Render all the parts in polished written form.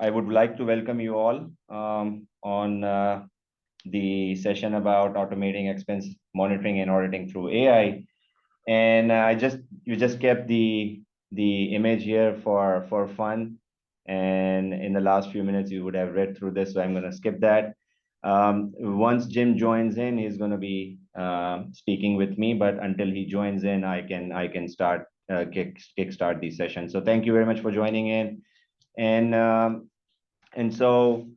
I would like to welcome you all on the session about automating expense monitoring and auditing through AI. And you just kept the image here for fun. And in the last few minutes, you would have read through this, so I'm going to skip that. Once Jim joins in, he's going to be speaking with me. But until he joins in, I can start kickstart the session. So thank you very much for joining in. And so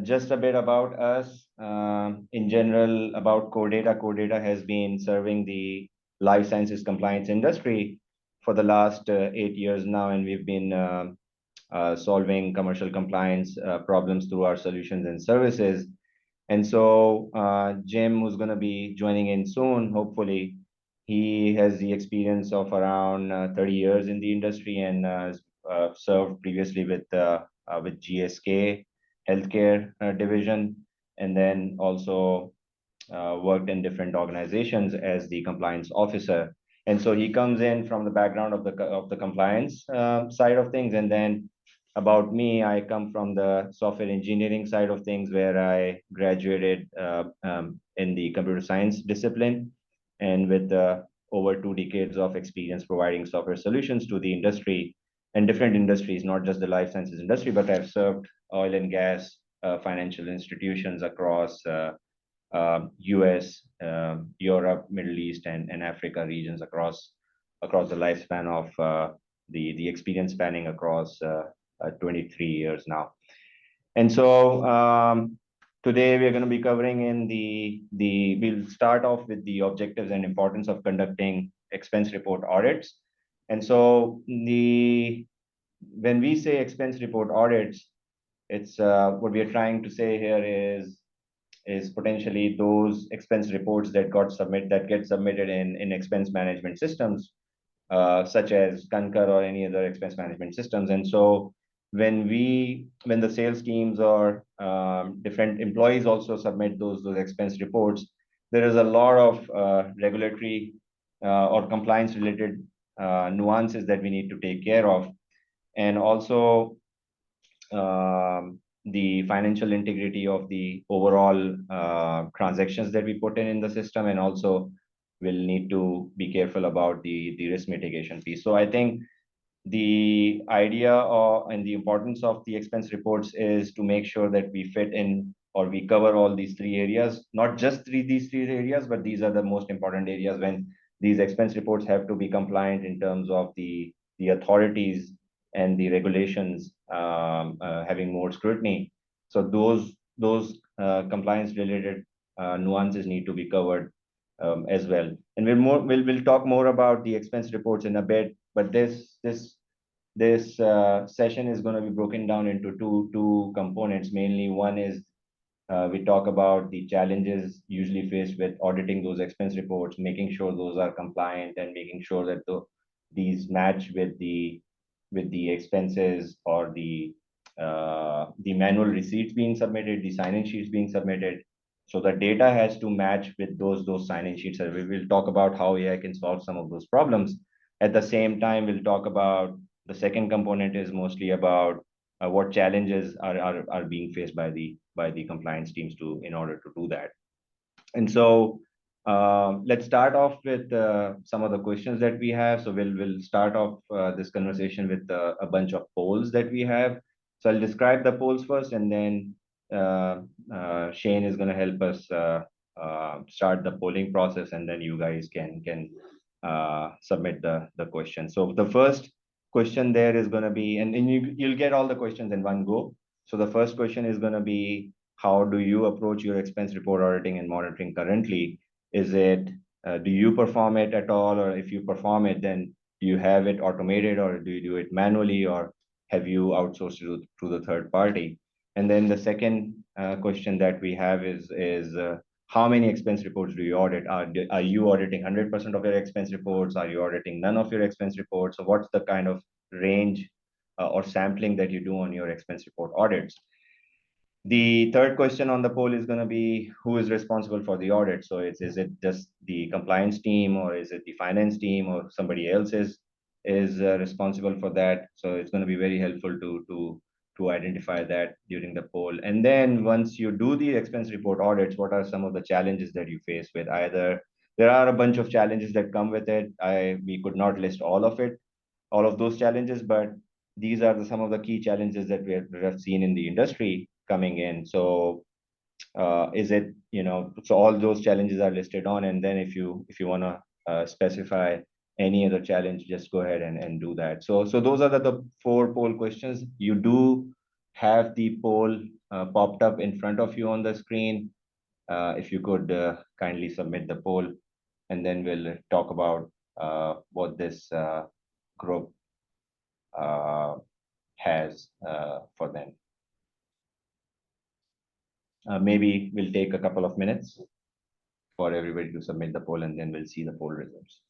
just a bit about us. In general, about Core Data. Core Data has been serving the life sciences compliance industry for the last 8 years now, and we've been solving commercial compliance problems through our solutions and services. And so Jim, who's going to be joining in soon, hopefully, he has the experience of around 30 years in the industry and served previously with GSK healthcare division, and then also worked in different organizations as the compliance officer. And so he comes in from the background of the compliance side of things. And then about me, I come from the software engineering side of things, where I graduated in the computer science discipline, and with over 2 decades of experience providing software solutions to the industry and different industries, not just the life sciences industry, but I've served oil and gas, financial institutions across US, Europe, Middle East, and Africa regions across the lifespan of the experience spanning across 23 years now. And so today we're going to be covering we'll start off with the objectives and importance of conducting expense report audits. And so when we say expense report audits, it's what we are trying to say here is potentially those expense reports that get submitted in expense management systems, such as Concur or any other expense management systems. And so when the sales teams or different employees also submit those expense reports, there is a lot of regulatory or compliance related nuances that we need to take care of, and also the financial integrity of the overall transactions that we put in the system, and also will need to be careful about the risk mitigation piece. So I think the idea and the importance of the expense reports is to make sure that we fit in, or we cover all these three areas, not just these three areas, but these are the most important areas when these expense reports have to be compliant in terms of the authorities and the regulations having more scrutiny. So those compliance related nuances need to be covered as well. And we'll talk more about the expense reports in a bit, but this session is going to be broken down into two components. Mainly, one is we talk about the challenges usually faced with auditing those expense reports, making sure those are compliant, and making sure that these match with the expenses or the manual receipts being submitted, the sign-in sheets being submitted. So the data has to match with those sign-in sheets. And we will talk about how AI can solve some of those problems. At the same time, we'll talk about the second component is mostly about what challenges are being faced by the compliance teams in order to do that. And so let's start off with some of the questions that we have. So we'll start off this conversation with a bunch of polls that we have. So I'll describe the polls first, and then Shane is going to help us start the polling process, and then you guys can submit the question. So the first question there is going to be, and you'll get all the questions in one go. So the first question is going to be, how do you approach your expense report auditing and monitoring currently? Is it, do you perform it at all? Or if you perform it, then do you have it automated, or do you do it manually, or have you outsourced it to the third party? And then the second question that we have is how many expense reports do you audit? Are you auditing 100% of your expense reports? Are you auditing none of your expense reports? So what's the kind of range or sampling that you do on your expense report audits? The third question on the poll is going to be, who is responsible for the audit? So is it just the compliance team, or is it the finance team, or somebody else is responsible for that? So it's going to be very helpful to to identify that during the poll. And then once you do the expense report audits, what are some of the challenges that you face with? Either there are a bunch of challenges that come with it. We could not list all of those challenges, but these are some of the key challenges that we have seen in the industry coming in. So is it, so all those challenges are listed on, and then if you want to specify any other challenge, just go ahead and do that. So those are the four poll questions. You do have the poll popped up in front of you on the screen. If you could kindly submit the poll, and then we'll talk about what this group uh, has for them. Maybe we'll take a couple of minutes for everybody to submit the poll, and then we'll see the poll results.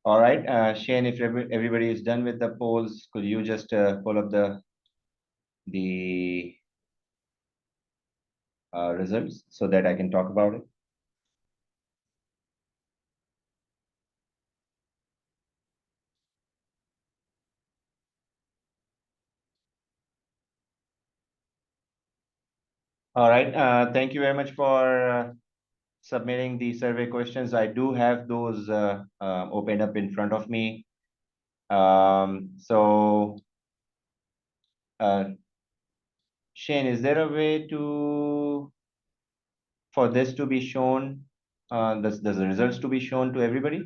All right, Shane, if everybody is done with the polls, could you just pull up the results so that I can talk about it? All right, thank you very much for submitting the survey questions. I do have those opened up in front of me. So, Shane, is there a way for this to be shown, does the results to be shown to everybody?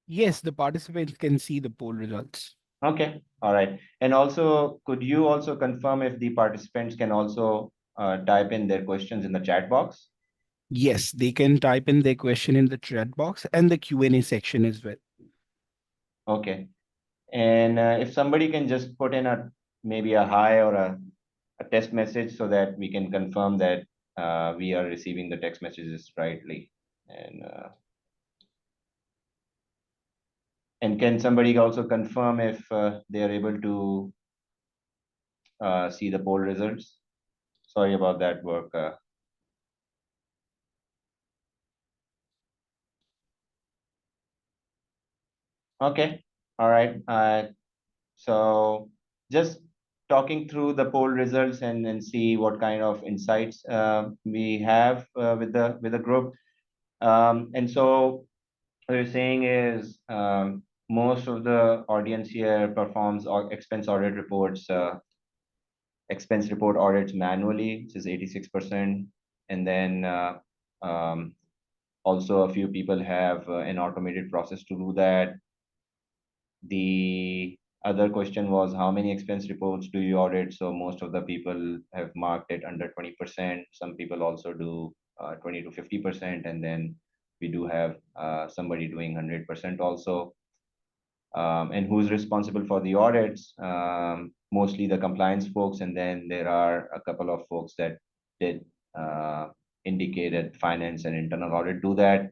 Yes, the participants can see the poll results. Okay, all right. And also, could you also confirm if the participants can also type in their questions in the chat box? Yes, they can type in their question in the chat box and the Q&A section as well. Okay. And if somebody can just put in maybe a hi or a test message so that we can confirm that we are receiving the text messages rightly. And can somebody also confirm if they are able to see the poll results? Sorry about that work. Okay, all right. So just talking through the poll results and see what kind of insights we have with the group. And so what you're saying is most of the audience here performs expense audit reports, expense report audits manually, which is 86%. And then also a few people have an automated process to do that. The other question was how many expense reports do you audit? So most of the people have marked it under 20%. Some people also do 20 to 50%. And then we do have somebody doing 100% also. And who's responsible for the audits? Mostly the compliance folks. And then there are a couple of folks that did indicate that finance and internal audit do that.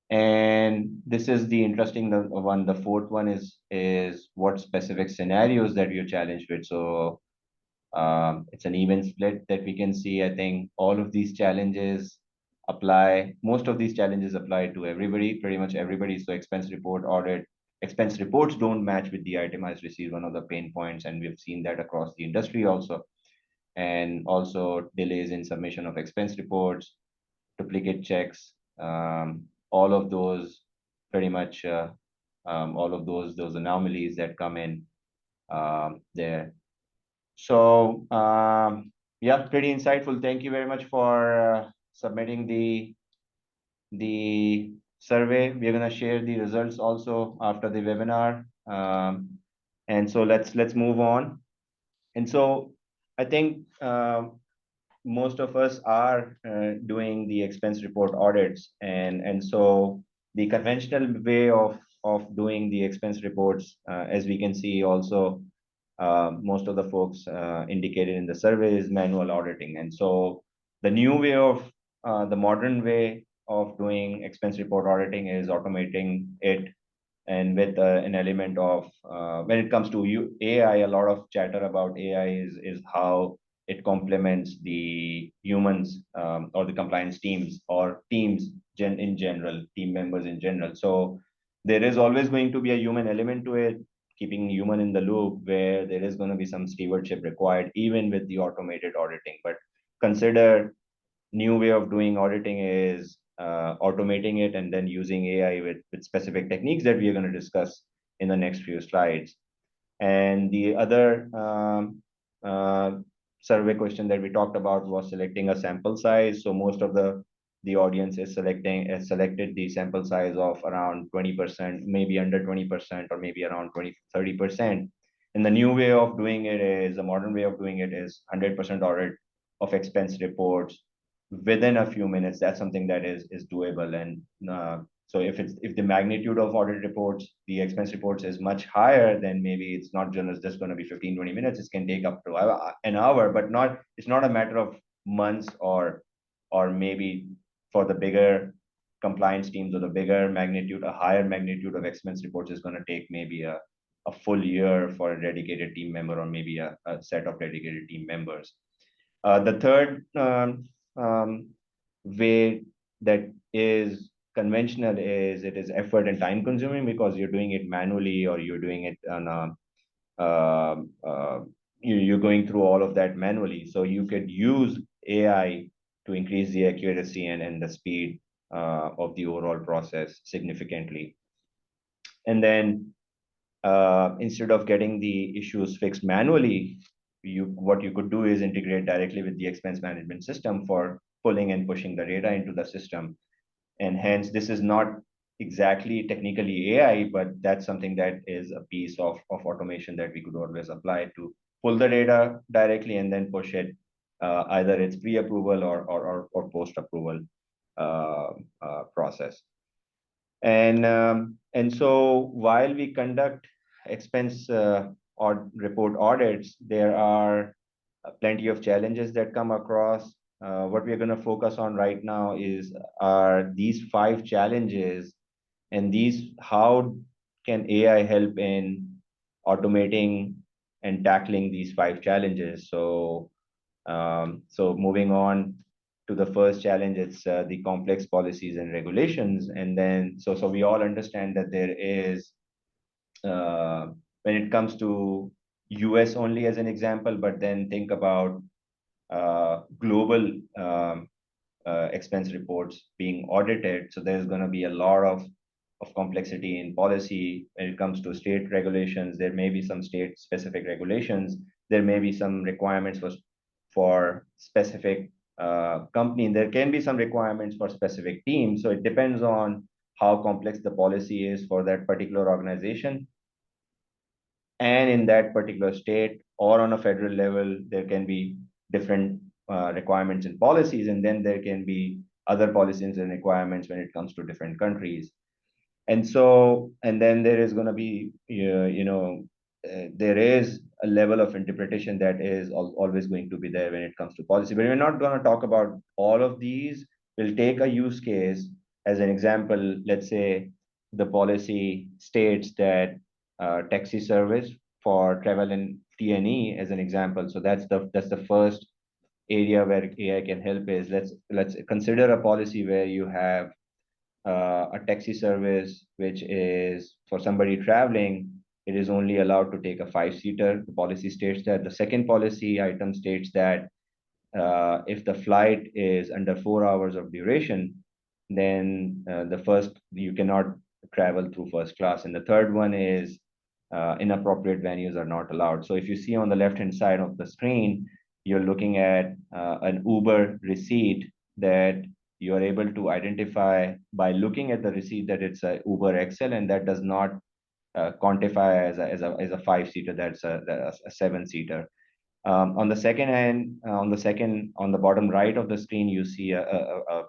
And this is the interesting one. The fourth one is what specific scenarios that you're challenged with. So it's an even split that we can see. I think all of these challenges apply. Most of these challenges apply to everybody, pretty much everybody. So expense report audit, expense reports don't match with the itemized receipt, one of the pain points, and we've seen that across the industry also. And also delays in submission of expense reports, duplicate checks, all of those pretty much all of those anomalies that come in there. So Yeah, pretty insightful. Thank you very much for submitting the survey. We're gonna share the results also after the webinar. And so let's move on. And so I think most of us are doing the expense report audits, and so the conventional way of doing the expense reports, as we can see also, most of the folks indicated in the survey is manual auditing. And so the new way of the modern way of doing expense report auditing is automating it, and with an element of when it comes to AI, a lot of chatter about AI is how it complements the humans, or the compliance teams or teams in general, team members in general. So there is always going to be a human element to it, keeping human in the loop, where there is going to be some stewardship required, even with the automated auditing. But consider new way of doing auditing is automating it and then using AI with specific techniques that we are going to discuss in the next few slides. And the other uh, survey question that we talked about was selecting a sample size. So most of the audience is selected the sample size of around 20%, maybe under 20%, or maybe around 20-30%. And the new way of doing it is, the modern way of doing it is 100% audit of expense reports within a few minutes. That's something that is doable. And so if the magnitude of audit reports, the expense reports is much higher, then maybe it's not just going to be 15-20 minutes. It can take up to an hour, but not it's not a matter of months, or maybe for the bigger compliance teams or the bigger magnitude, a higher magnitude of expense reports is going to take maybe a full year for a dedicated team member, or maybe a set of dedicated team members. The third way that is conventional is it is effort and time consuming, because you're doing it manually, or you're doing it on you're going through all of that manually. So you could use AI to increase the accuracy and the speed of the overall process significantly. And then instead of getting the issues fixed manually, what you could do is integrate directly with the expense management system for pulling and pushing the data into the system. And hence, this is not exactly technically AI, but that's something that is a piece of automation that we could always apply to pull the data directly and then push it, either it's pre-approval or post-approval process. And so while we conduct expense or report audits, there are plenty of challenges that come across. What we're going to focus on right now are these 5 challenges, and these how can AI help in automating and tackling these 5 challenges. So moving on to the first challenge, it's the complex policies and regulations. And then, so we all understand that there is, when it comes to US only as an example, but then think about global expense reports being audited. So there's going to be a lot of complexity in policy when it comes to state regulations. There may be some state specific regulations. There may be some requirements for specific company. There can be some requirements for specific teams. So it depends on how complex the policy is for that particular organization. And in that particular state or on a federal level, there can be different requirements and policies, and then there can be other policies and requirements when it comes to different countries. And so, and then there is going to be, there is a level of interpretation that is always going to be there when it comes to policy. But we're not going to talk about all of these. We'll take a use case as an example. Let's say the policy states that taxi service for travel and T&E as an example. So that's the first area where AI can help. Is let's consider a policy where you have a taxi service which is for somebody traveling. It is only allowed to take a 5-seater. The policy states that. The second policy item states that if the flight is under 4 hours of duration, then you cannot travel through first class. And the third one is inappropriate venues are not allowed. So if you see on the left hand side of the screen, you're looking at an Uber receipt that you're able to identify by looking at the receipt that it's a Uber XL, and that does not quantify as a 5-seater, that's a 7-seater. On the second hand, on the bottom right of the screen, you see a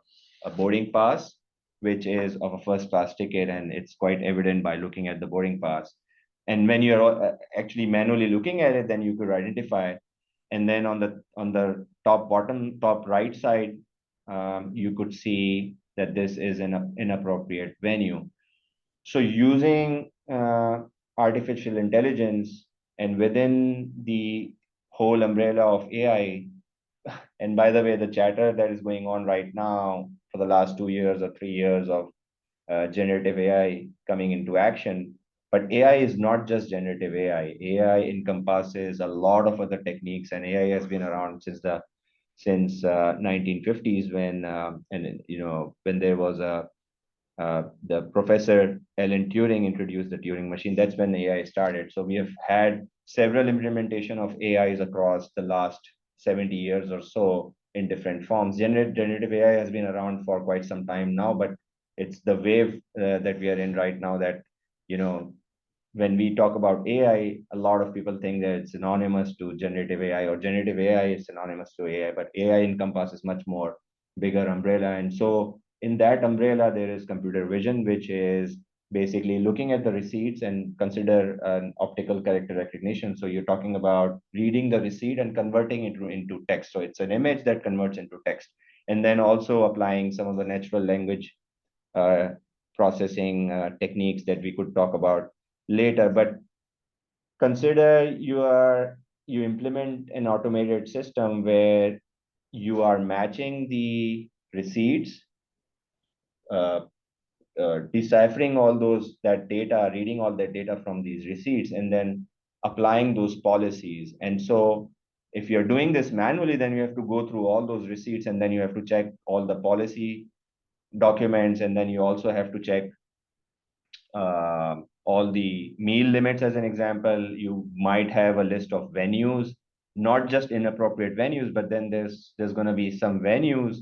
boarding pass, which is of a first class ticket, and it's quite evident by looking at the boarding pass. And when you're actually manually looking at it, then you could identify. And then on the top right side, you could see that this is an inappropriate venue. So using artificial intelligence and within the whole umbrella of AI, and by the way, the chatter that is going on right now for the last 2 years or 3 years of generative AI coming into action. But AI is not just generative AI. AI encompasses a lot of other techniques, and AI has been around since 1950s when there was the professor Alan Turing introduced the Turing machine. That's when AI started. So we have had several implementation of AIs across the last 70 years or so in different forms. Generative AI has been around for quite some time now, but it's the wave that we are in right now that, you know, when we talk about AI, a lot of people think that it's synonymous to generative AI, or generative AI is synonymous to AI, but AI encompasses much more bigger umbrella. And so in that umbrella, there is computer vision, which is basically looking at the receipts and consider an optical character recognition. So you're talking about reading the receipt and converting it into text. So it's an image that converts into text. And then also applying some of the natural language uh, processing techniques that we could talk about later. But consider you implement an automated system where you are matching the receipts, uh, deciphering all that data, reading all that data from these receipts, and then applying those policies. And so if you're doing this manually, then you have to go through all those receipts, and then you have to check all the policy documents, and then you also have to check all the meal limits. As an example, you might have a list of venues, not just inappropriate venues, but then there's going to be some venues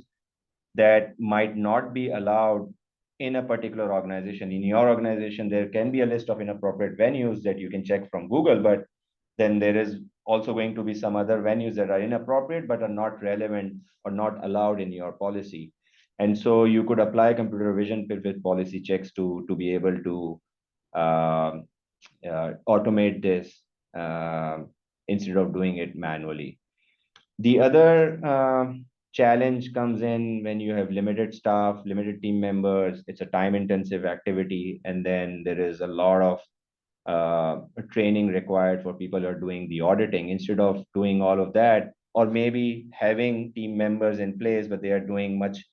that might not be allowed in a particular organization. In your organization, there can be a list of inappropriate venues that you can check from Google, but then there is also going to be some other venues that are inappropriate but are not relevant or not allowed in your policy. And so you could apply computer vision with policy checks to be able to um, automate this instead of doing it manually. The other challenge comes in when you have limited staff, limited team members. It's a time-intensive activity, and then there is a lot of training required for people who are doing the auditing. Instead of doing all of that, or maybe having team members in place, but they are doing much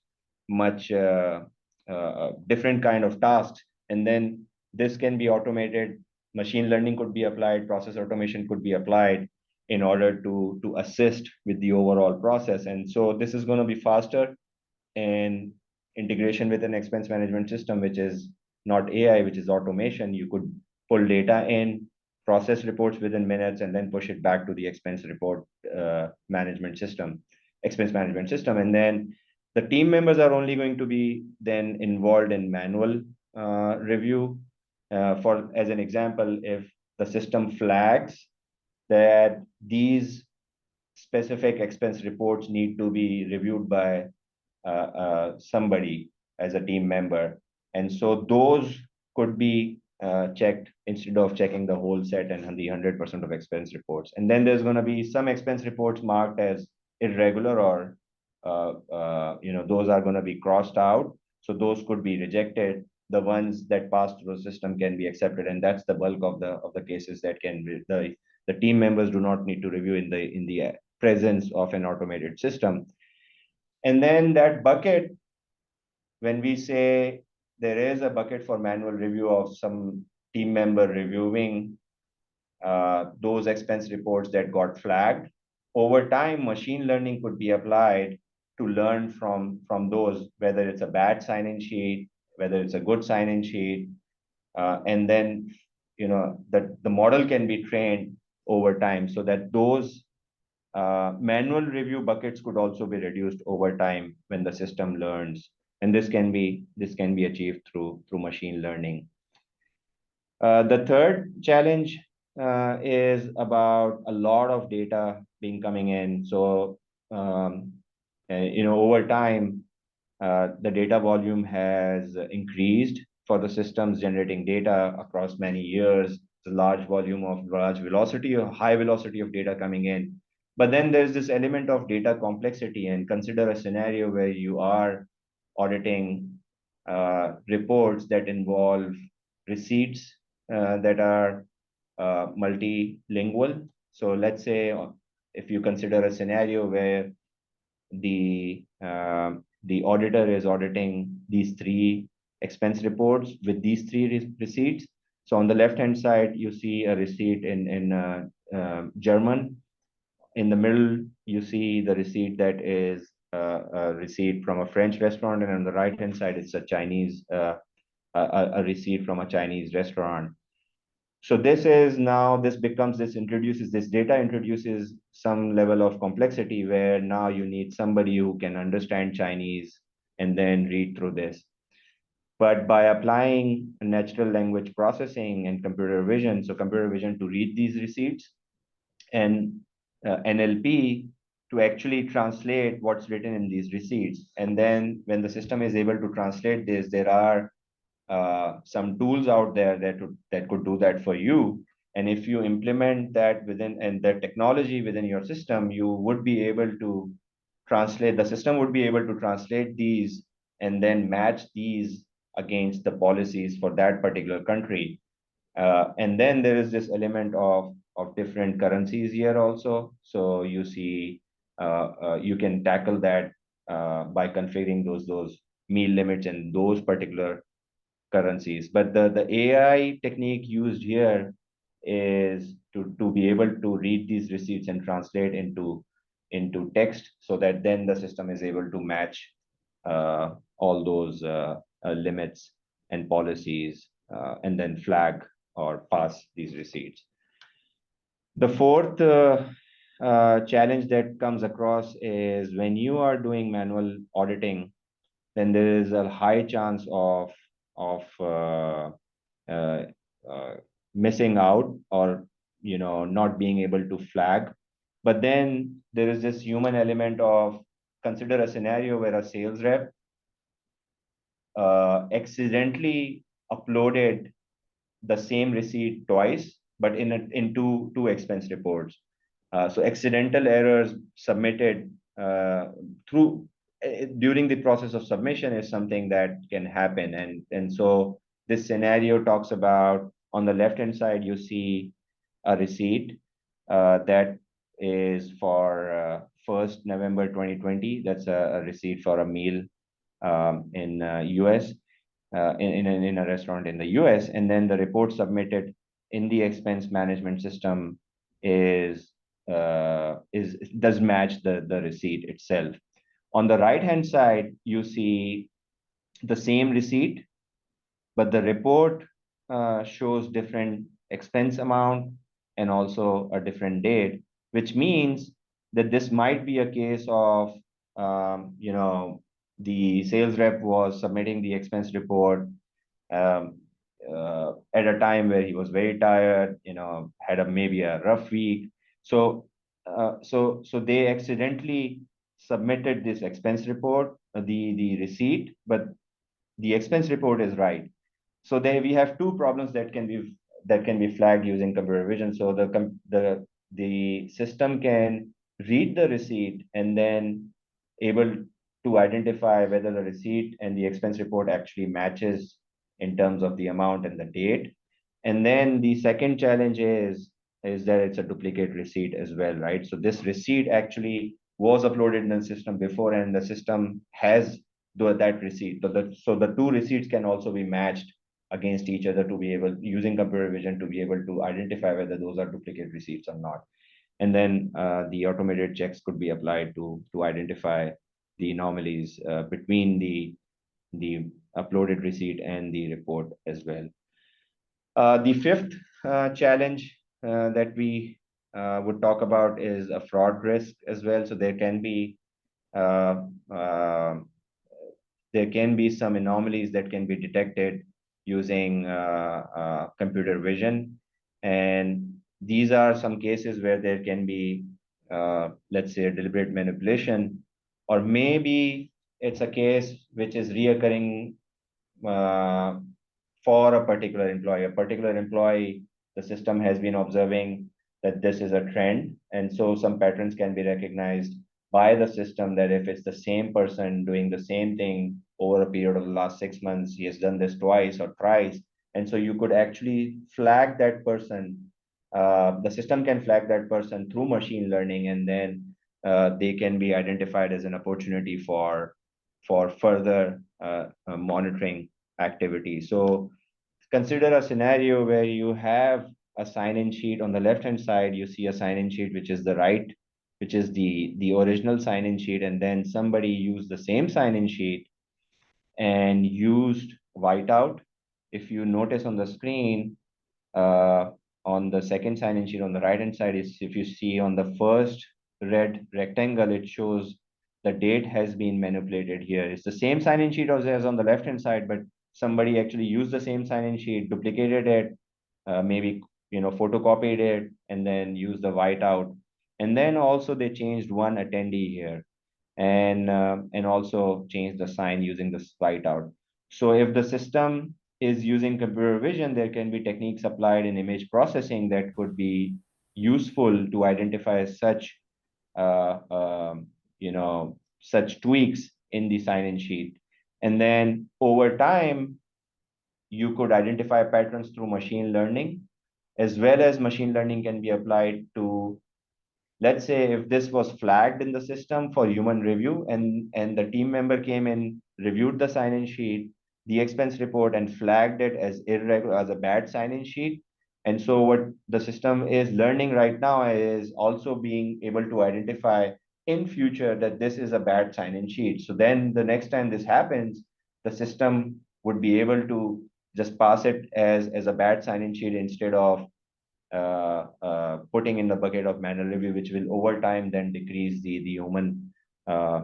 different kind of tasks, and then this can be automated. Machine learning could be applied, process automation could be applied in order to assist with the overall process. And so this is going to be faster, and integration with an expense management system, which is not AI, which is automation. You could pull data in, process reports within minutes, and then push it back to the management system, expense management system. And then the team members are only going to be then involved in manual review. For as an example, if the system flags that these specific expense reports need to be reviewed by somebody as a team member. And so those could be checked instead of checking the whole set and the 100% of expense reports. And then there's going to be some expense reports marked as irregular, or those are going to be crossed out. So those could be rejected. The ones that pass through the system can be accepted, and that's the bulk of the cases that can be the team members do not need to review in the presence of an automated system. And then that bucket, when we say there is a bucket for manual review of some team member reviewing those expense reports that got flagged, over time, machine learning could be applied to learn from those, whether it's a bad sign-in sheet, whether it's a good sign-in sheet, and then that the model can be trained over time so that those manual review buckets could also be reduced over time when the system learns, and this can be achieved through machine learning. The third challenge is about a lot of data being coming in. So, over time, the data volume has increased for the systems generating data across many years. It's a large velocity or high velocity of data coming in. But then there's this element of data complexity, and consider a scenario where you are auditing reports that involve receipts that are multilingual. So let's say if you consider a scenario where the auditor is auditing these three expense reports with these three receipts. So on the left hand side, you see a receipt in German. In the middle, you see the receipt that is a receipt from a French restaurant, and on the right hand side, it's a Chinese a receipt from a Chinese restaurant. So this data introduces some level of complexity where now you need somebody who can understand Chinese and then read through this. But by applying natural language processing and computer vision, so computer vision to read these receipts, and NLP to actually translate what's written in these receipts. And then when the system is able to translate this, there are some tools out there that could do that for you. And if you implement that within and the technology within your system, you would be able to translate, the system would be able to translate these and then match these against the policies for that particular country. And then there is this element of different currencies here also. So you see, you can tackle that by configuring those meal limits and those particular currencies. But the AI technique used here is to be able to read these receipts and translate into text so that then the system is able to match all those limits and policies and then flag or pass these receipts. The fourth challenge that comes across is when you are doing manual auditing, then there is a high chance of uh, uh, missing out or not being able to flag. But then there is this human element of, consider a scenario where a sales rep accidentally uploaded the same receipt twice, but in two expense reports. So accidental errors submitted through during the process of submission is something that can happen. And so this scenario talks about, on the left hand side, you see a receipt that is for 1st November 2020. That's a receipt for a meal in US in a restaurant in the US, and then the report submitted in the expense management system does match the receipt itself. On the right hand side, you see the same receipt, but the report shows different expense amount and also a different date, which means that this might be a case of the sales rep was submitting the expense report um, at a time where he was very tired, had maybe a rough week. So they accidentally submitted this expense report, the receipt, but the expense report is right. So there we have two problems that can be flagged using computer vision. So the system can read the receipt and then able to identify whether the receipt and the expense report actually matches in terms of the amount and the date. And then the second challenge is that it's a duplicate receipt as well, right? So this receipt actually was uploaded in the system before, and the system has that receipt. So the two receipts can also be matched against each other to be able, using computer vision, to be able to identify whether those are duplicate receipts or not. And then the automated checks could be applied to identify the anomalies between the uploaded receipt and the report as well. The fifth challenge that we would talk about is a fraud risk as well. So uh, uh, there can be some anomalies that can be detected using computer vision. And these are some cases where there can be, let's say, deliberate manipulation, or maybe it's a case which is reoccurring uh, for a particular employee. A particular employee, the system has been observing that this is a trend. And so some patterns can be recognized by the system that if it's the same person doing the same thing over a period of the last 6 months, he has done this twice or thrice. And so you could actually flag that person. The system can flag that person through machine learning, and then they can be identified as an opportunity for further monitoring activity. So consider a scenario where you have a sign-in sheet on the left-hand side. You see a sign-in sheet which is the right, which is the original sign-in sheet, and then somebody used the same sign-in sheet and used whiteout. If you notice on the screen, uh, on the second sign-in sheet on the right-hand side, is if you see on the first red rectangle, it shows the date has been manipulated here. It's the same sign-in sheet as on the left-hand side, but somebody actually used the same sign-in sheet, duplicated it, maybe photocopied it, and then used the whiteout. And then also they changed one attendee here, and also change the sign using the whiteout. So if the system is using computer vision, there can be techniques applied in image processing that could be useful to identify uh, um, such tweaks in the sign-in sheet. And then over time, you could identify patterns through machine learning, as well as machine learning can be applied to, let's say, if this was flagged in the system for human review, and the team member came in, reviewed the sign-in sheet, the expense report, and flagged it as irregular, as a bad sign-in sheet. And so what the system is learning right now is also being able to identify in future that this is a bad sign-in sheet. So then the next time this happens, the system would be able to just pass it as a bad sign-in sheet instead of putting in the bucket of manual review, which will over time then decrease the human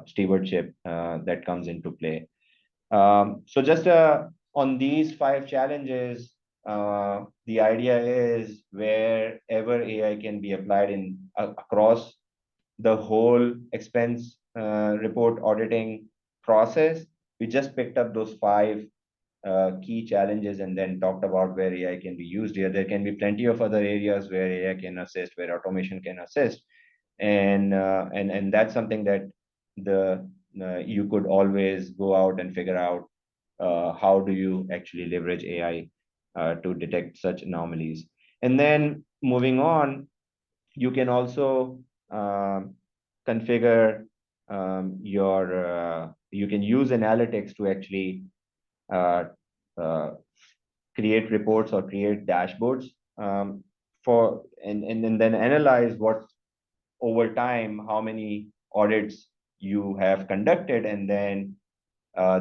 stewardship that comes into play. So just on these 5 challenges, the idea is wherever AI can be applied in across the whole expense report auditing process. We just picked up those 5 key challenges and then talked about where AI can be used here. There can be plenty of other areas where AI can assist, where automation can assist, and that's something that the you could always go out and figure out how do you actually leverage AI to detect such anomalies. And then moving on, you can also configure you can use analytics to actually uh, uh, create reports or create dashboards and then analyze what over time how many audits you have conducted, and then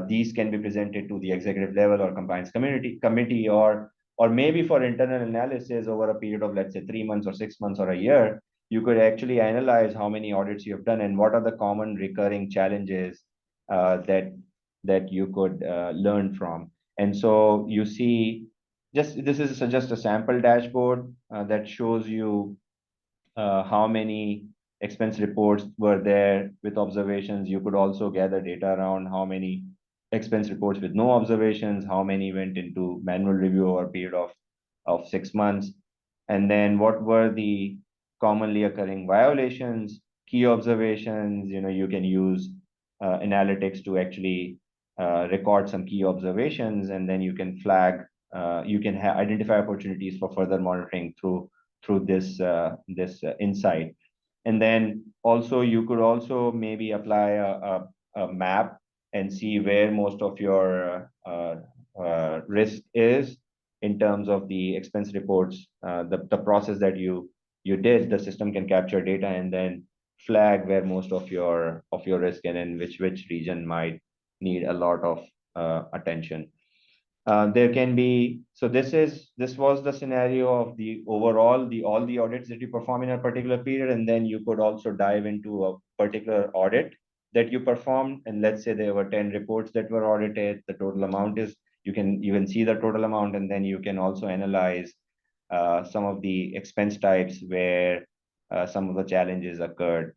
these can be presented to the executive level or compliance committee, or maybe for internal analysis over a period of, let's say, 3 months or 6 months or a year. You could actually analyze how many audits you have done and what are the common recurring challenges that you could learn from. And so you see, just this is just a sample dashboard that shows you how many expense reports were there with observations. You could also gather data around how many expense reports with no observations, how many went into manual review over a period of 6 months, and then what were the commonly occurring violations, key observations. You can use analytics to actually record some key observations, and then you can flag, you can identify opportunities for further monitoring through this insight. And then also you could also maybe apply a map and see where most of your risk is in terms of the expense reports. The process that you did, the system can capture data and then flag where most of your risk and in which region might need a lot of attention. There can be, so this was the scenario of the overall, all the audits that you perform in a particular period, and then you could also dive into a particular audit that you performed. And let's say there were 10 reports that were audited. The total amount is, you can see the total amount, and then you can also analyze some of the expense types where some of the challenges occurred.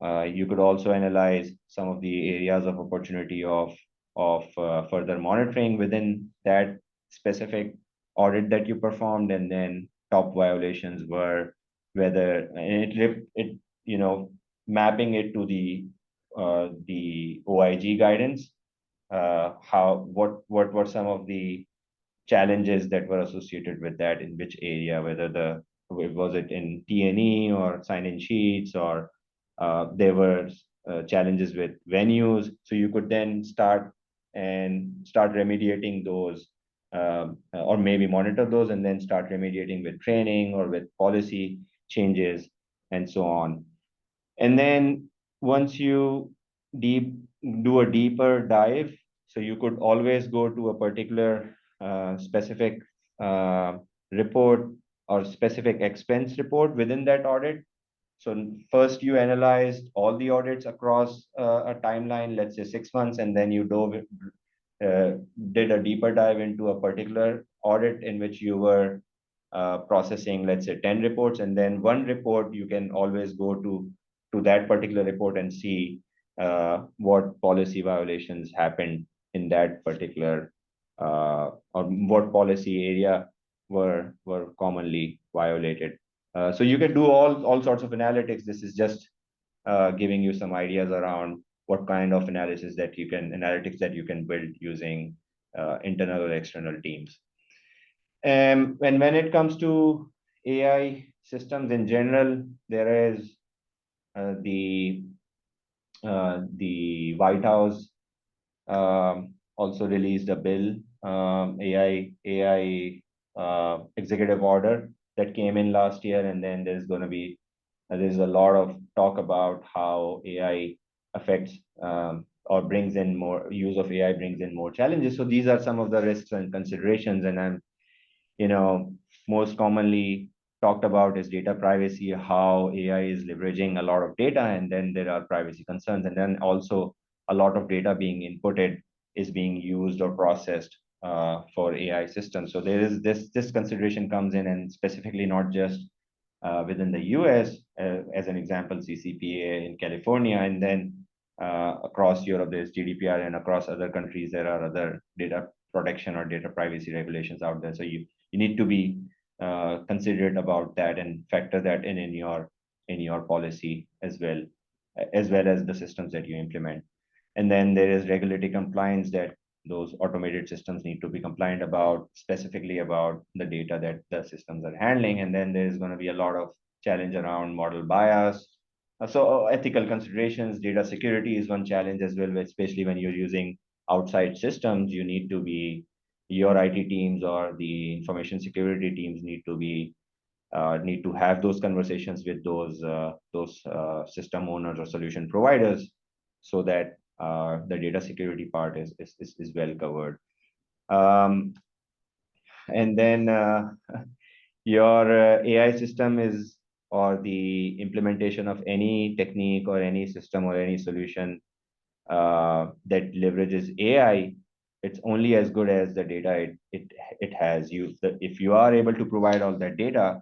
You could also analyze some of the areas of opportunity of further monitoring within that specific audit that you performed, and then top violations were whether, and it mapping it to the OIG guidance. What were some of the challenges that were associated with that, in which area, whether was it in T&E or sign-in sheets, or there were challenges with venues. So you could then start remediating those, or maybe monitor those and then start remediating with training or with policy changes and so on. And then once you deep do a deeper dive, so you could always go to a particular specific report or specific expense report within that audit. So first you analyzed all the audits across a timeline, let's say 6 months, and then you uh, did a deeper dive into a particular audit in which you were processing, let's say 10 reports, and then one report you can always go to that particular report and see what policy violations happened in that particular, or what policy area were commonly violated. So you can do all sorts of analytics. This is just giving you some ideas around what kind of analytics that you can build using internal or external teams. And when it comes to AI systems in general, there is the White House also released a bill, AI executive order that came in last year, and then there's a lot of talk about how AI affects, or brings in more use of AI, brings in more challenges. So these are some of the risks and considerations, and I'm you know, most commonly talked about is data privacy, how AI is leveraging a lot of data, and then there are privacy concerns. And then also a lot of data being inputted is being used or processed for AI systems. So there is this consideration comes in, and specifically not just within the US, as an example, CCPA in California, and then across Europe, there's GDPR, and across other countries, there are other data protection or data privacy regulations out there. So you need to be considerate about that and factor that in your policy as well as the systems that you implement. And then there is regulatory compliance, that those automated systems need to be compliant about, specifically about the data that the systems are handling. And then there's going to be a lot of challenge around model bias. Ethical considerations, data security is one challenge as well, especially when you're using outside systems. You need to be, your IT teams or the information security teams need to have those conversations with those system owners or solution providers, so that the data security part is well covered. And then your AI system is, or the implementation of any technique or any system or any solution that leverages AI, it's only as good as the data it has. If you are able to provide all that data,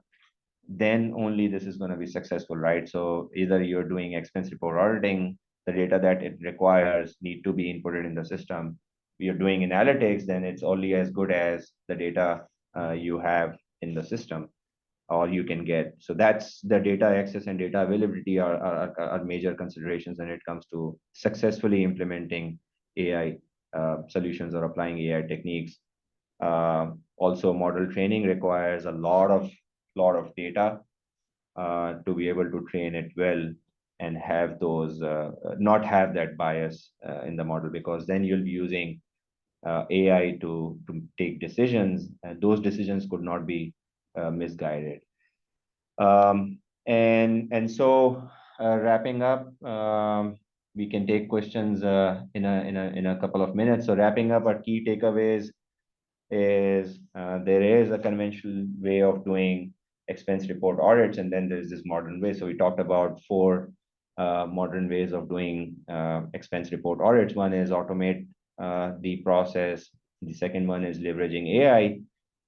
then only this is going to be successful, right? So either you're doing expense report auditing, the data that it requires need to be inputted in the system. If you're doing analytics, then it's only as good as the data you have in the system, or you can get. So that's the data access and data availability are major considerations when it comes to successfully implementing AI solutions or applying AI techniques. Also, model training requires a lot of data to be able to train it well and have those not have that bias in the model, because then you'll be using AI to take decisions, and those decisions could not be misguided. And so wrapping up, we can take questions in a couple of minutes. So wrapping up, our key takeaways. is there is a conventional way of doing expense report audits, and then there's this modern way. So we talked about four modern ways of doing expense report audits. One is automate the process. The second one is leveraging AI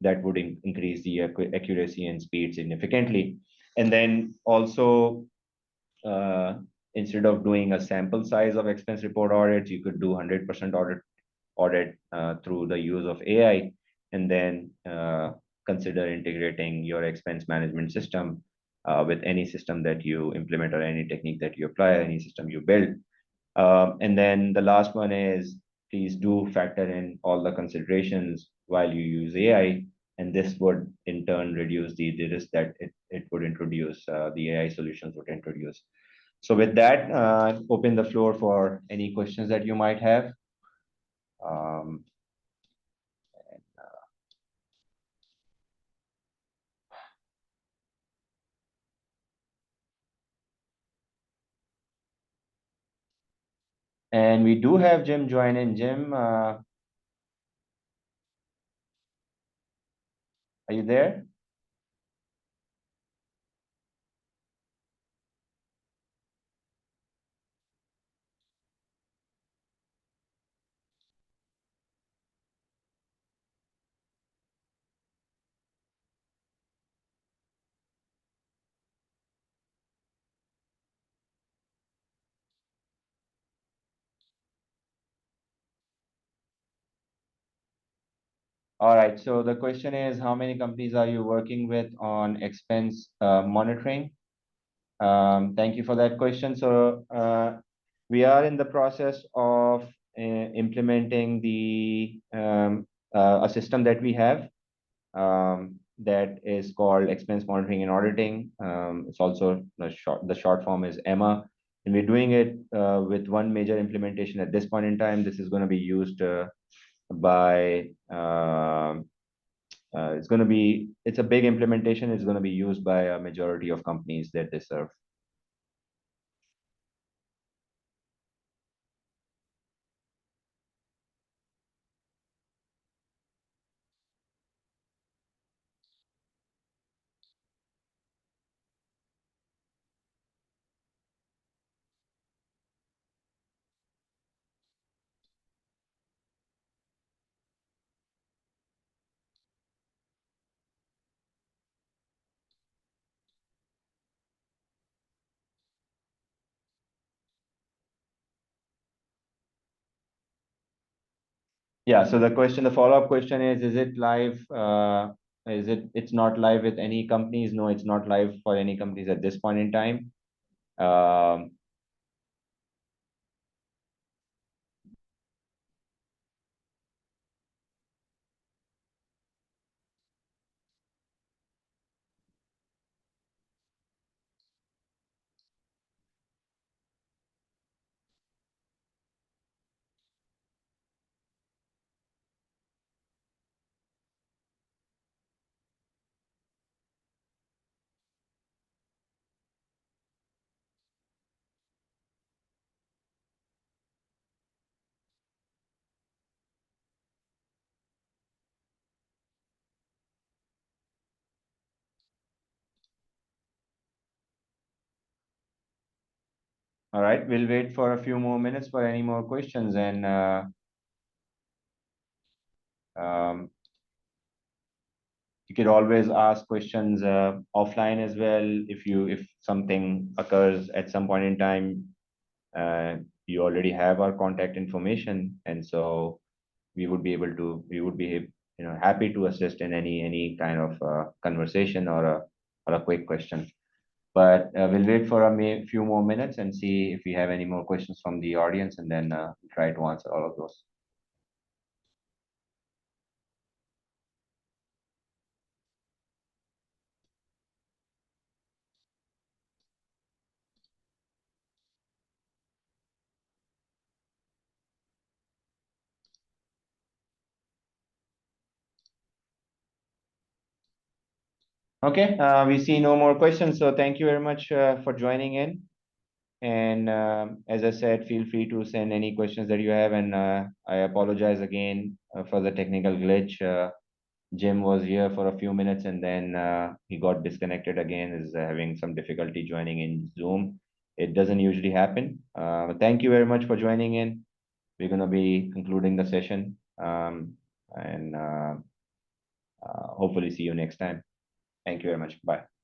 that would increase the accuracy and speed significantly. And then also, uh, instead of doing a sample size of expense report audits, you could do 100% audit through the use of AI, and then consider integrating your expense management system with any system that you implement or any technique that you apply, any system you build. And then the last one is, please do factor in all the considerations while you use AI, and this would in turn reduce the risk that it would introduce, the AI solutions would introduce. So with that, open the floor for any questions that you might have. Um, and we do have Jim join in. Jim, are you there? All right. So the question is, how many companies are you working with on expense monitoring? Thank you for that question. So we are in the process of implementing a system that we have that is called expense monitoring and auditing. It's also the short form is EMA, and we're doing it with one major implementation at this point in time. This is going to be used by it's a big implementation. It's going to be used by a majority of companies that they serve. Yeah. So the follow-up question is it live? It's not live with any companies? No, it's not live for any companies at this point in time. Um, all right. We'll wait for a few more minutes for any more questions, and um, you could always ask questions offline as well. If something occurs at some point in time, you already have our contact information, and so we would be happy to assist in any kind of conversation or a quick question. But we'll wait for a few more minutes and see if we have any more questions from the audience, and then try to answer all of those. Okay, we see no more questions. So thank you very much for joining in. And as I said, feel free to send any questions that you have. And I apologize again for the technical glitch. Jim was here for a few minutes and then he got disconnected again, is having some difficulty joining in Zoom. It doesn't usually happen. Thank you very much for joining in. We're going to be concluding the session, and hopefully see you next time. Thank you very much. Bye.